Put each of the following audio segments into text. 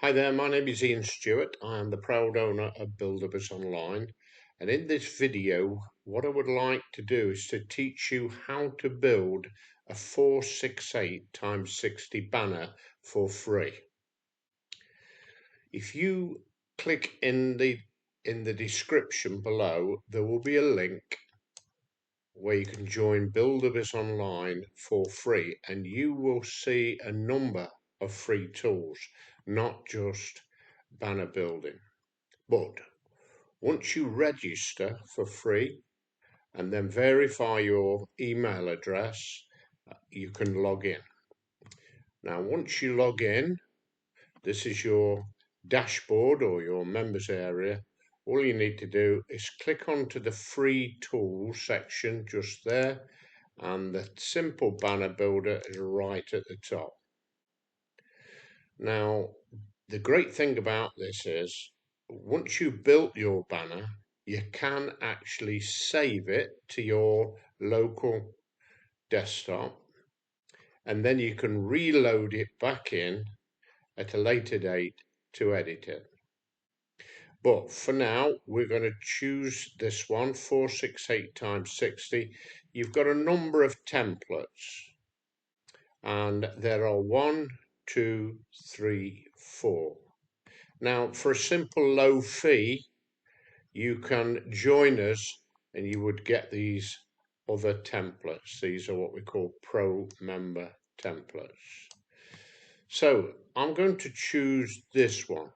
Hi there, my name is Ian Stewart. I am the proud owner of Buildables Online. And in this video, what I would like to do is to teach you how to build a 468 x 60 banner for free. If you click in the description below, there will be a link where you can join Buildables Online for free, and you will see a number of free tools, not just banner building. But once you register for free and then verify your email address, you can log in. Now, once you log in, this is your dashboard or your members area. All you need to do is click onto the free tools section just there, and the simple banner builder is right at the top. Now, the great thing about this is once you've built your banner, you can actually save it to your local desktop, and then you can reload it back in at a later date to edit it. But for now, we're going to choose this one, 468 x 60. You've got a number of templates, and there are 1, 2, 3, 4. Now, for a simple low fee, you can join us and you would get these other templates. These are what we call pro member templates. So I'm going to choose this one.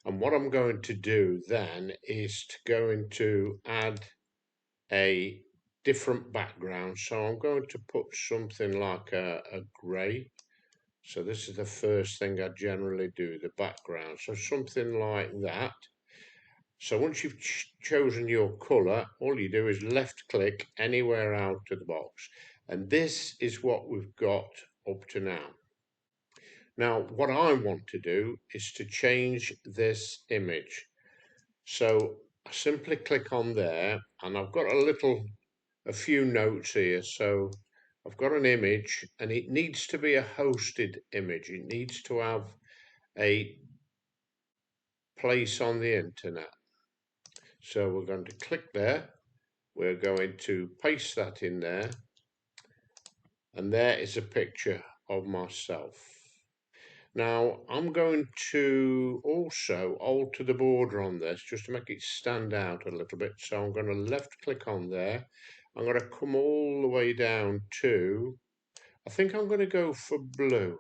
And what I'm going to do then is to go into add a different background. So I'm going to put something like a grey. So this is the first thing I generally do, the background. So something like that. So once you've chosen your colour, all you do is left click anywhere out of the box. And this is what we've got up to now. Now, what I want to do is to change this image. So I simply click on there, and I've got a few notes here. So I've got an image, and it needs to be a hosted image. It needs to have a place on the internet. So we're going to click there. We're going to paste that in there. And there is a picture of myself. Now, I'm going to also alter the border on this just to make it stand out a little bit. So I'm going to left click on there. I'm going to come all the way down to, I think I'm going to go for blue.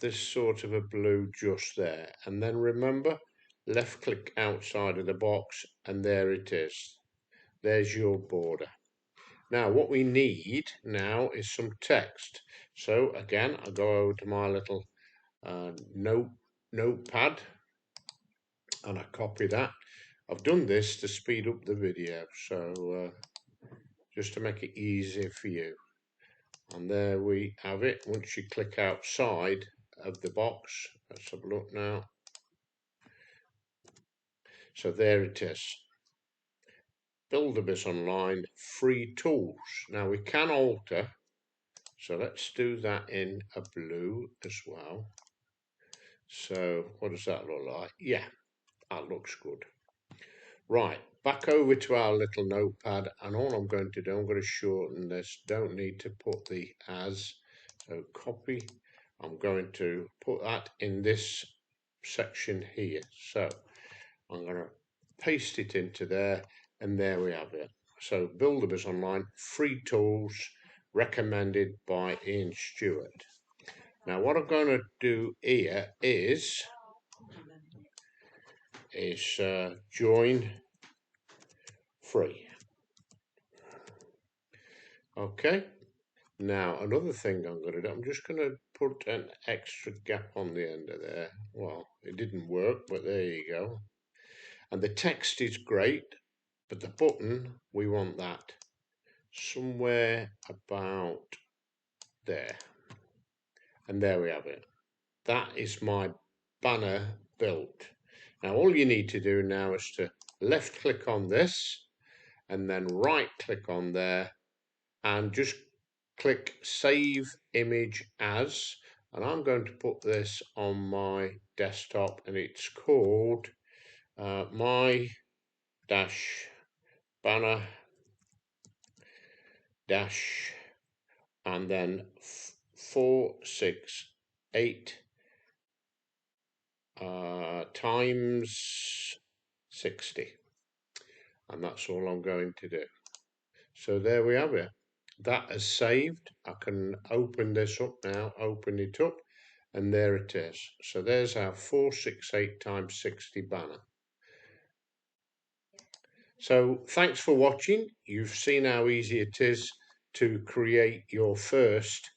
This sort of a blue just there. And then remember, left click outside of the box, and there it is. There's your border. Now, what we need now is some text. So again, I go over to my little notepad and I copy that. I've done this to speed up the video, so just to make it easier for you. And there we have it. Once you click outside of the box, let's have a look now. So there it is. Buildables Online free tools. Now we can alter, so let's do that in a blue as well. So what does that look like? Yeah, that looks good. Right, back over to our little notepad, and all I'm going to do, I'm going to shorten this. Don't need to put the as, so copy. I'm going to put that in this section here. So I'm going to paste it into there, and there we have it. So Buildables Online, free tools, recommended by Ian Stewart. Now what I'm going to do here is join free. Okay. Now another thing I'm going to do, I'm just going to put an extra gap on the end of there. Well, it didn't work, but there you go. And the text is great, but the button, we want that somewhere about there. And there we have it. That is my banner built. Now all you need to do now is to left click on this and then right click on there and just click save image as, and I'm going to put this on my desktop, and it's called my dash banner dash and then 468 times 60, and that's all I'm going to do. So there we have it. That is saved. I can open this up now, open it up, and there it is. So there's our 468 times 60 banner. So thanks for watching. You've seen how easy it is to create your first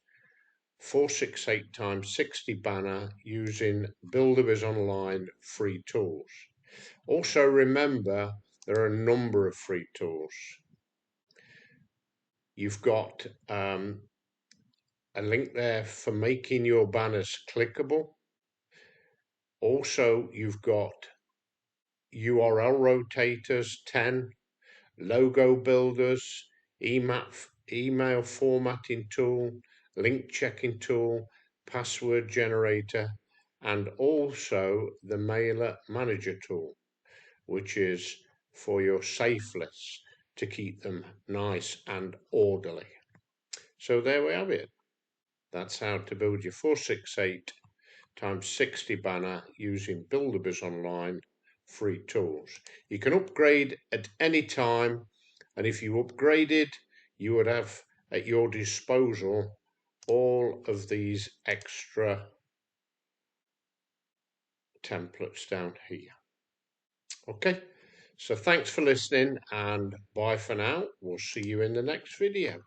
468 times 60 banner using Builderbiz Online free tools. Also remember, there are a number of free tools. You've got a link there for making your banners clickable. Also, you've got URL rotators 10, logo builders, email formatting tool, link checking tool, password generator, and also the mailer manager tool, which is for your safe lists to keep them nice and orderly. So there we have it. That's how to build your 468 times 60 banner using Builderbiz Online free tools. You can upgrade at any time, and if you upgraded, you would have at your disposal all of these extra templates down here. Okay, so thanks for listening, and bye for now. We'll see you in the next video.